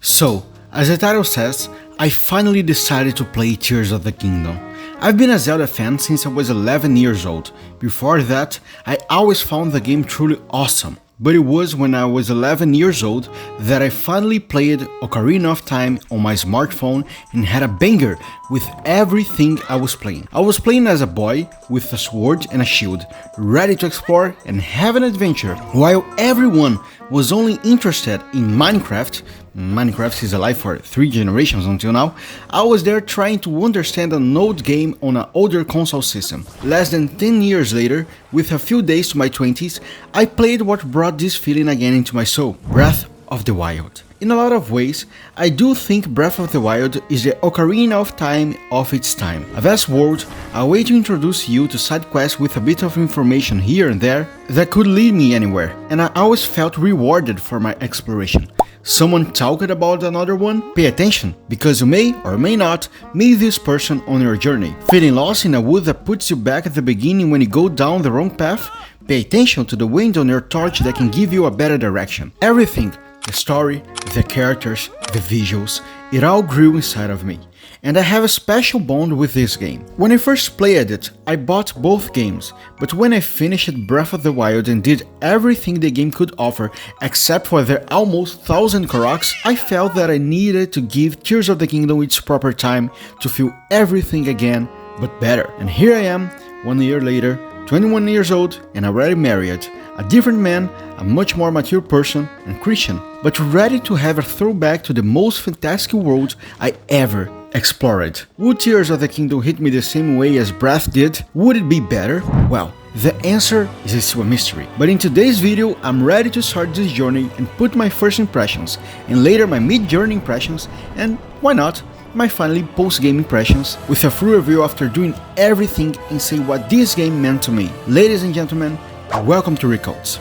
So, as the title says, I finally decided to play Tears of the Kingdom. I've been a Zelda fan since I was 11 years old. Before that, I always found the game truly awesome. But it was when I was 11 years old that I finally played Ocarina of Time on my smartphone and had a banger with everything I was playing. I was playing as a boy with a sword and a shield, ready to explore and have an adventure, while everyone was only interested in Minecraft. Minecraft is alive for 3 generations until now. I was there trying to understand an old game on an older console system. Less than 10 years later, with a few days to my 20s, I played what brought this feeling again into my soul: Breath of the Wild. In a lot of ways, I do think Breath of the Wild is the Ocarina of Time of its time. A vast world, a way to introduce you to side quests with a bit of information here and there that could lead me anywhere, and I always felt rewarded for my exploration. Someone talked about another one? Pay attention, because you may or may not meet this person on your journey. Feeling lost in a wood that puts you back at the beginning when you go down the wrong path? Pay attention to the wind on your torch that can give you a better direction. Everything, the story, the characters, the visuals, it all grew inside of me. And I have a special bond with this game. When I first played it, I bought both games, but when I finished Breath of the Wild and did everything the game could offer except for their almost 1000 Koroks, I felt that I needed to give Tears of the Kingdom its proper time to feel everything again, but better. And here I am, 1 year later, 21 years old and already married, a different man, a much more mature person and Christian, but ready to have a throwback to the most fantastic world I ever explored. Would Tears of the Kingdom hit me the same way as Breath did? Would it be better? Well, the answer is still a mystery. But in today's video, I'm ready to start this journey and put my first impressions, and later my mid-journey impressions, and why not, my finally post-game impressions, with a full review after doing everything and say what this game meant to me. Ladies and gentlemen, welcome to Ricouts.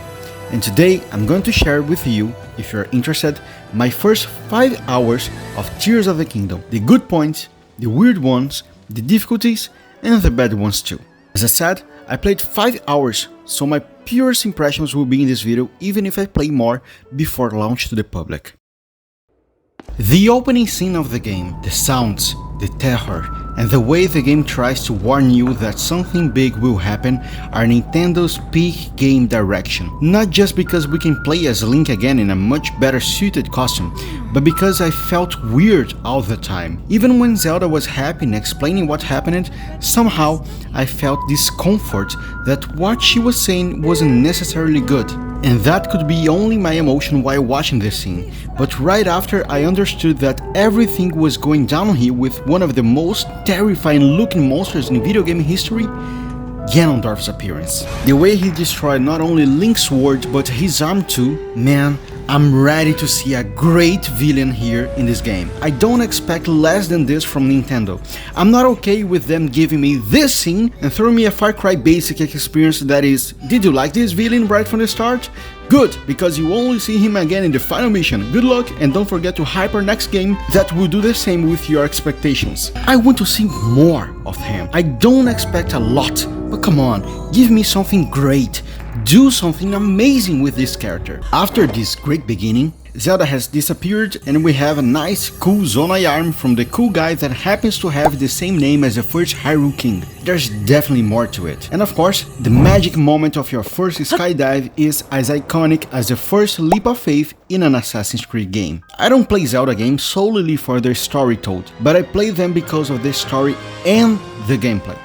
And today I'm going to share with you, if you're interested, my first 5 hours of Tears of the Kingdom. The good points, the weird ones, the difficulties, and the bad ones too. As I said, I played 5 hours, so my purest impressions will be in this video, even if I play more before launch to the public. The opening scene of the game, the sounds, the terror, and the way the game tries to warn you that something big will happen are Nintendo's peak game direction. Not just because we can play as Link again in a much better suited costume, but because I felt weird all the time. Even when Zelda was happy and explaining what happened, somehow I felt discomfort that what she was saying wasn't necessarily good. And that could be only my emotion while watching this scene, but right after I understood that everything was going downhill with one of the most terrifying looking monsters in video game history, Ganondorf's appearance. The way he destroyed not only Link's sword but his arm too, man, I'm ready to see a great villain here in this game. I don't expect less than this from Nintendo. I'm not okay with them giving me this scene and throwing me a Far Cry basic experience that is, did you like this villain right from the start? Good, because you only see him again in the final mission. Good luck, and don't forget to hype our next game that will do the same with your expectations. I want to see more of him. I don't expect a lot, but come on, give me something great. Do something amazing with this character. After this great beginning, Zelda has disappeared and we have a nice cool Zonai arm from the cool guy that happens to have the same name as the first Hyrule King. There's definitely more to it. And of course, the magic moment of your first skydive is as iconic as the first leap of faith in an Assassin's Creed game. I don't play Zelda games solely for their story told, but I play them because of the story and the gameplay.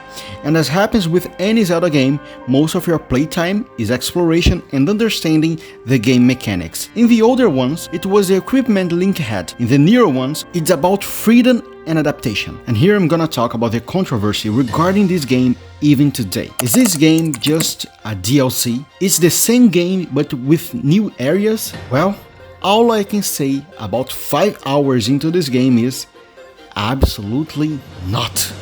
And as happens with any Zelda game, most of your playtime is exploration and understanding the game mechanics. In the older ones, it was the equipment Link had. In the newer ones, it's about freedom and adaptation. And here I'm gonna talk about the controversy regarding this game even today. Is this game just a DLC? It's the same game but with new areas? Well, all I can say about 5 hours into this game is absolutely not.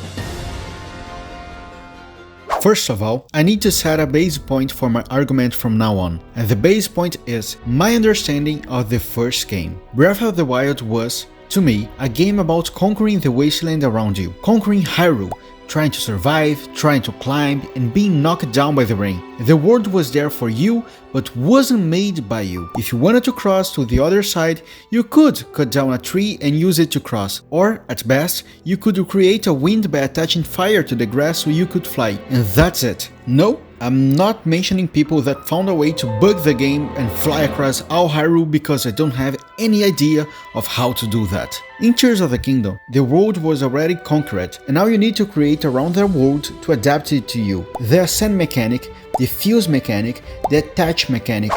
First of all, I need to set a base point for my argument from now on, and the base point is my understanding of the first game. Breath of the Wild was, to me, a game about conquering the wasteland around you, conquering Hyrule, trying to survive, trying to climb, and being knocked down by the rain. The world was there for you, but wasn't made by you. If you wanted to cross to the other side, you could cut down a tree and use it to cross. Or, at best, you could create a wind by attaching fire to the grass so you could fly. And that's it. No, I'm not mentioning people that found a way to bug the game and fly across all Hyrule because I don't have any idea of how to do that. In Tears of the Kingdom, the world was already conquered, and now you need to create around the world to adapt it to you. The ascend mechanic, the fuse mechanic, the attach mechanic,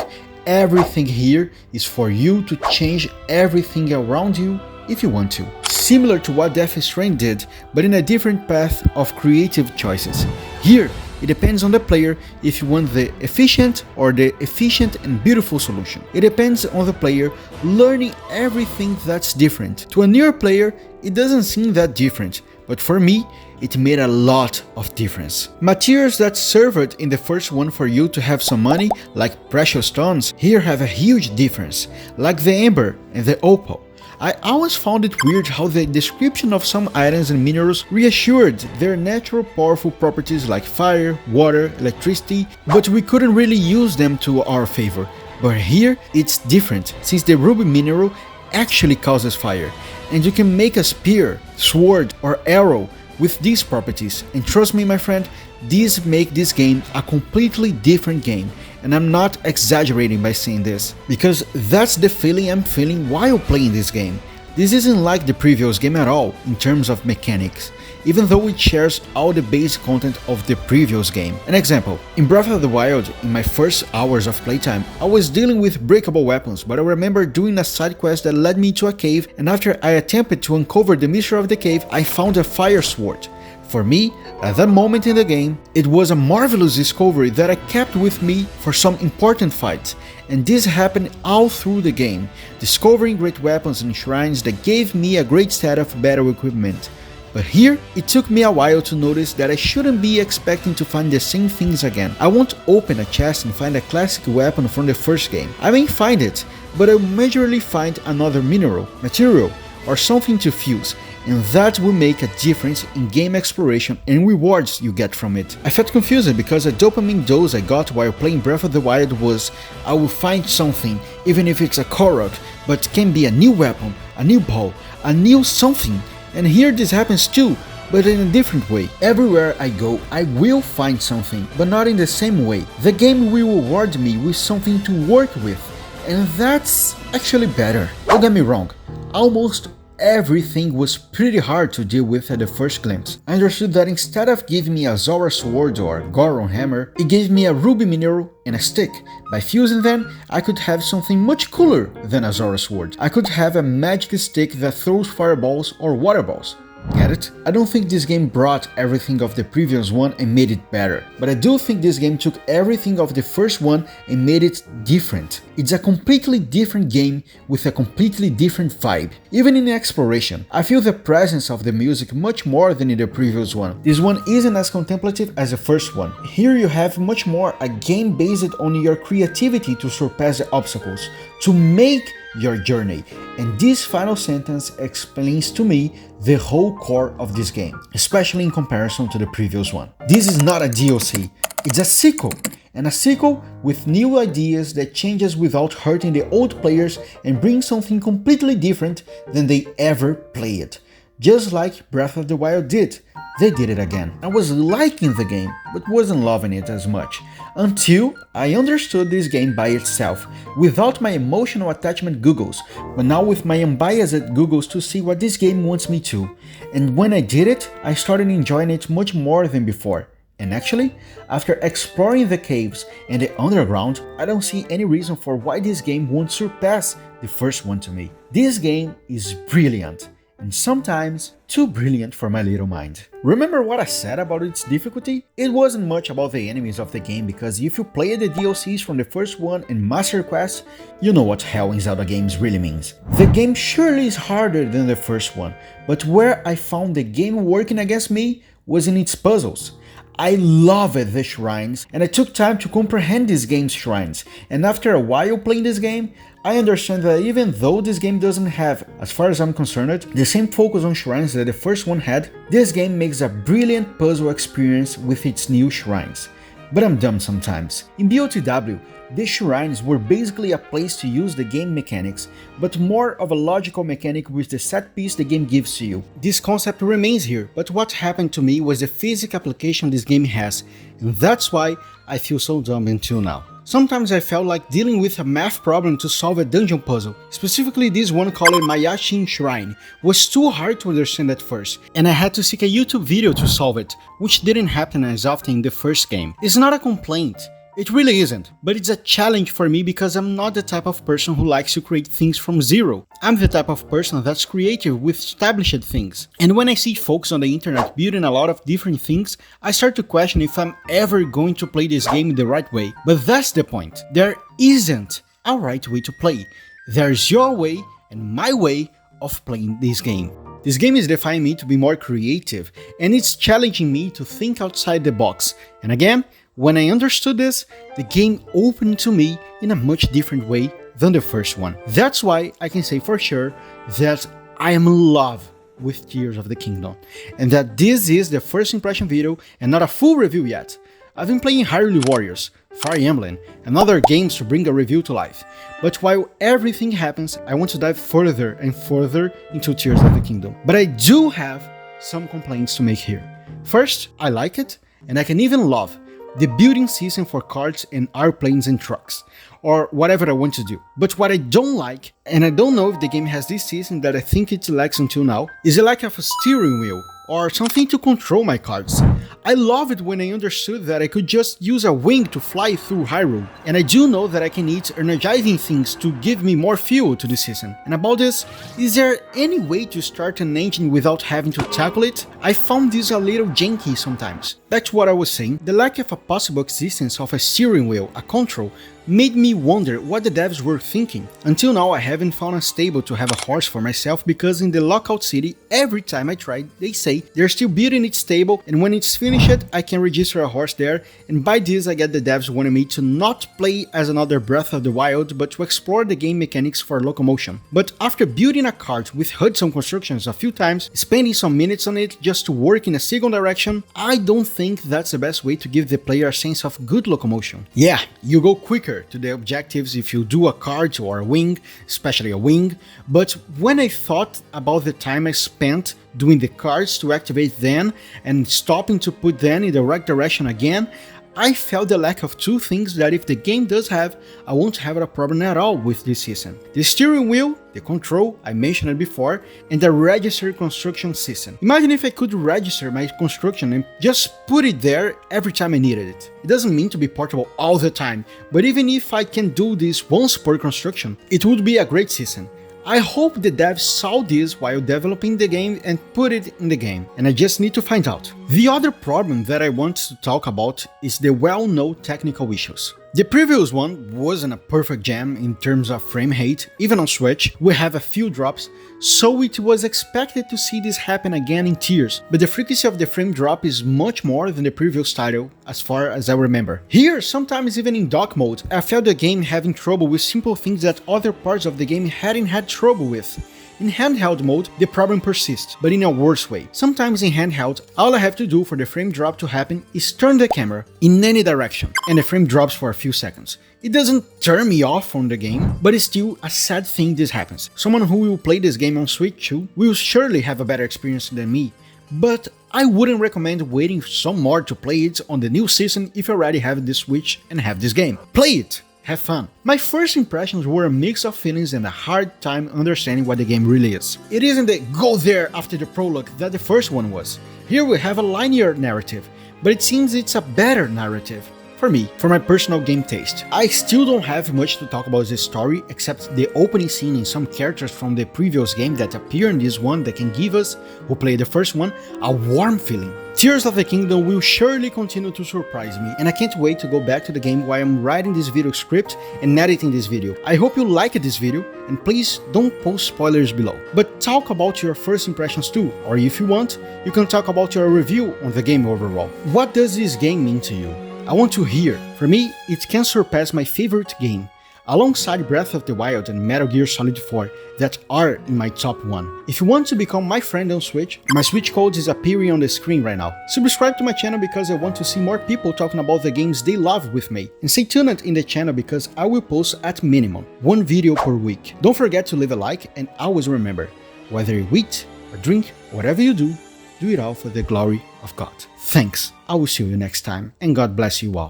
everything here is for you to change everything around you if you want to. Similar to what Death Stranding did, but in a different path of creative choices. Here, it depends on the player if you want the efficient or the efficient and beautiful solution. It depends on the player learning everything that's different. To a newer player, it doesn't seem that different, but for me, it made a lot of difference. Materials that served in the first one for you to have some money, like precious stones, here have a huge difference, like the amber and the opal. I always found it weird how the description of some items and minerals reassured their natural powerful properties like fire, water, electricity, but we couldn't really use them to our favor. But here it's different, since the ruby mineral actually causes fire, and you can make a spear, sword or arrow with these properties, and trust me my friend, these make this game a completely different game. And I'm not exaggerating by saying this, because that's the feeling I'm feeling while playing this game. This isn't like the previous game at all in terms of mechanics, even though it shares all the base content of the previous game. An example, in Breath of the Wild, in my first hours of playtime, I was dealing with breakable weapons, but I remember doing a side quest that led me to a cave, and after I attempted to uncover the mystery of the cave, I found a fire sword. For me, at that moment in the game, it was a marvelous discovery that I kept with me for some important fights, and this happened all through the game, discovering great weapons and shrines that gave me a great set of battle equipment. But here, it took me a while to notice that I shouldn't be expecting to find the same things again. I won't open a chest and find a classic weapon from the first game. I may find it, but I'll majorly find another mineral, material, or something to fuse, and that will make a difference in game exploration and rewards you get from it. I felt confused because a dopamine dose I got while playing Breath of the Wild was, I will find something, even if it's a Korok, but can be a new weapon, a new ball, a new something, and here this happens too, but in a different way. Everywhere I go, I will find something, but not in the same way. The game will reward me with something to work with, and that's actually better. Don't get me wrong, almost everything was pretty hard to deal with at the first glance. I understood that instead of giving me a Zora sword or Goron hammer, it gave me a ruby mineral and a stick. By fusing them, I could have something much cooler than a Zora sword. I could have a magic stick that throws fireballs or water balls. Get it? I don't think this game brought everything of the previous one and made it better, but I do think this game took everything of the first one and made it different. It's a completely different game with a completely different vibe. Even in exploration, I feel the presence of the music much more than in the previous one. This one isn't as contemplative as the first one. Here you have much more a game based on your creativity to surpass the obstacles, to make your journey, and this final sentence explains to me the whole core of this game, especially in comparison to the previous one. This is not a DLC, it's a sequel, and a sequel with new ideas that changes without hurting the old players and brings something completely different than they ever played. Just like Breath of the Wild did. They did it again. I was liking the game, but wasn't loving it as much, until I understood this game by itself, without my emotional attachment googles, but now with my unbiased googles to see what this game wants me to. And when I did it, I started enjoying it much more than before. And actually, after exploring the caves and the underground, I don't see any reason for why this game won't surpass the first one to me. This game is brilliant, and sometimes too brilliant for my little mind. Remember what I said about its difficulty? It wasn't much about the enemies of the game, because if you play the DLCs from the first one and Master Quest, you know what hell in Zelda games really means. The game surely is harder than the first one, but where I found the game working against me was in its puzzles. I loved the shrines, and I took time to comprehend this game's shrines, and after a while playing this game, I understand that even though this game doesn't have, as far as I'm concerned, the same focus on shrines that the first one had, this game makes a brilliant puzzle experience with its new shrines. but I'm dumb sometimes. In BOTW, the shrines were basically a place to use the game mechanics, but more of a logical mechanic with the set piece the game gives to you. This concept remains here, but what happened to me was the physics application this game has, and that's why I feel so dumb until now. Sometimes I felt like dealing with a math problem to solve a dungeon puzzle, specifically this one called Mayashin Shrine, was too hard to understand at first, and I had to seek a YouTube video to solve it, which didn't happen as often in the first game. It's not a complaint. It really isn't, but it's a challenge for me because I'm not the type of person who likes to create things from zero. I'm the type of person that's creative with established things. And when I see folks on the internet building a lot of different things, I start to question if I'm ever going to play this game the right way. But that's the point. There isn't a right way to play. There's your way and my way of playing this game. This game is defying me to be more creative, and it's challenging me to think outside the box. And again, when I understood this, the game opened to me in a much different way than the first one. That's why I can say for sure that I am in love with Tears of the Kingdom, and that this is the first impression video and not a full review yet. I've been playing Hyrule Warriors, Fire Emblem, and other games to bring a review to life, but while everything happens, I want to dive further and further into Tears of the Kingdom. But I do have some complaints to make here. First, I like it, and I can even love the building system for carts and airplanes and trucks, or whatever I want to do. But what I don't like, and I don't know if the game has this system that I think it lacks until now, is the lack of a steering wheel or something to control my carts. I love it when I understood that I could just use a wing to fly through Hyrule, and I do know that I can eat energizing things to give me more fuel to the season. And about this, is there any way to start an engine without having to tackle it? I found this a little janky sometimes. Back to what I was saying, the lack of a possible existence of a steering wheel, a control, made me wonder what the devs were thinking. Until now, I haven't found a stable to have a horse for myself because in the Lockout City, every time I tried, they say they're still building its stable, and when it's finished, I can register a horse there, and by this I get the devs wanting me to not play as another Breath of the Wild, but to explore the game mechanics for locomotion. But after building a cart with Hudson Constructions a few times, spending some minutes on it just to work in a single direction, I don't think that's the best way to give the player a sense of good locomotion. Yeah, you go quicker to the objectives if you do a cart or a wing, especially a wing, but when I thought about the time I spent doing the carts to activate them and stopping to put them in the right direction again, I felt the lack of two things that if the game does have, I won't have a problem at all with this system. The steering wheel, the control, I mentioned it before, and the register construction system. Imagine if I could register my construction and just put it there every time I needed it. It doesn't mean to be portable all the time, but even if I can do this once per construction, it would be a great system. I hope the devs saw this while developing the game and put it in the game, and I just need to find out. The other problem that I want to talk about is the well-known technical issues. The previous one wasn't a perfect jam in terms of frame rate, even on Switch we have a few drops, so it was expected to see this happen again in Tears, but the frequency of the frame drop is much more than the previous title, as far as I remember. Here, sometimes even in dock mode, I felt the game having trouble with simple things that other parts of the game hadn't had trouble with. In handheld mode, the problem persists, but in a worse way. Sometimes in handheld, all I have to do for the frame drop to happen is turn the camera in any direction, and the frame drops for a few seconds. It doesn't turn me off from the game, but it's still a sad thing this happens. Someone who will play this game on Switch 2 will surely have a better experience than me, but I wouldn't recommend waiting some more to play it on the new season if you already have the Switch and have this game. Play it! Have fun. My first impressions were a mix of feelings and a hard time understanding what the game really is. It isn't the go there after the prologue that the first one was. Here we have a linear narrative, but it seems it's a better narrative. For me, for my personal game taste. I still don't have much to talk about this story, except the opening scene and some characters from the previous game that appear in this one that can give us, who played the first one, a warm feeling. Tears of the Kingdom will surely continue to surprise me, and I can't wait to go back to the game while I'm writing this video script and editing this video. I hope you liked this video, and please don't post spoilers below. But talk about your first impressions too, or if you want, you can talk about your review on the game overall. What does this game mean to you? I want to hear. For me, it can surpass my favorite game. alongside Breath of the Wild and Metal Gear Solid 4 that are in my top 1. If you want to become my friend on Switch, my Switch code is appearing on the screen right now. Subscribe to my channel because I want to see more people talking about the games they love with me. And stay tuned in the channel because I will post at minimum 1 video per week. Don't forget to leave a like and always remember, whether you eat or drink, whatever you do it all for the glory of God. Thanks. I will see you next time and God bless you all.